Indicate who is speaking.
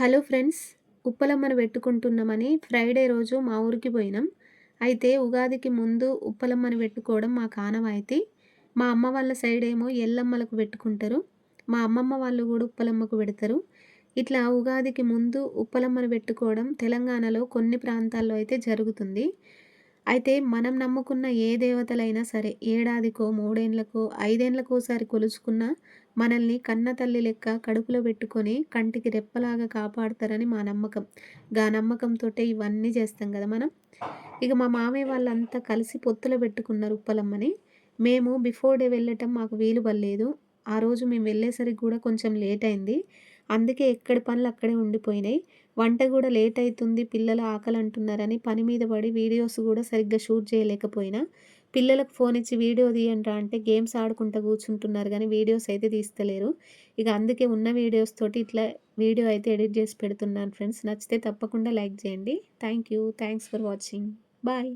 Speaker 1: Hello friends, ఉప్పలమ్మను పెట్టుకుంటున్నామని Friday రోజు మా ఊరికి పోయినాం. అయితే ఉగాదికి ముందు ఉప్పలమ్మను పెట్టుకోవడం మాకు ఆనవాయితీ. మా అమ్మ వాళ్ళ సైడ్ ఏమో ఎల్లమ్మలకు పెట్టుకుంటారు. మా అమ్మమ్మ వాళ్ళు కూడా ఉప్పలమ్మకు పెడతారు. ఇట్లా ఉగాదికి ముందు ఉప్పలమ్మను పెట్టుకోవడం తెలంగాణలో కొన్ని ప్రాంతాల్లో అయితే జరుగుతుంది. అయితే మనం నమ్ముకున్న ఏ దేవతలైనా సరే ఏడాదికో, మూడేండ్లకో, ఐదేండ్లకోసారి కొలుచుకున్న మనల్ని కన్న తల్లి లెక్క కడుపులో పెట్టుకొని కంటికి రెప్పలాగా కాపాడతారని మా నమ్మకం. గా నమ్మకంతోటే ఇవన్నీ చేస్తాం కదా మనం. ఇక మా మామయ్య వాళ్ళంతా కలిసి పొత్తులో పెట్టుకున్నారు ఉప్పలమ్మని. మేము బిఫోర్ డే వెళ్ళటం మాకు వీలు పడలేదు. ఆ రోజు మేము వెళ్ళేసరికి కూడా కొంచెం లేట్ అయింది. అందుకే ఎక్కడి పనులు అక్కడే ఉండిపోయినాయి. వంట కూడా లేట్ అయితుంది, పిల్లలు ఆకలి అంటున్నారని పని మీద పడి వీడియోస్ కూడా సరిగ్గా షూట్ చేయలేకపోయినా. పిల్లలకు ఫోన్ ఇచ్చి వీడియో తీయండ్రా అంటే గేమ్స్ ఆడుకుంటా కూర్చుంటున్నారు కానీ వీడియోస్ అయితే తీస్తలేరు. ఇక అందుకే ఉన్న వీడియోస్ తోటి ఇట్లా వీడియో అయితే ఎడిట్ చేసి పెడుతున్నాను ఫ్రెండ్స్. నచ్చితే తప్పకుండా లైక్ చేయండి. Thank you. Thanks for watching. Bye.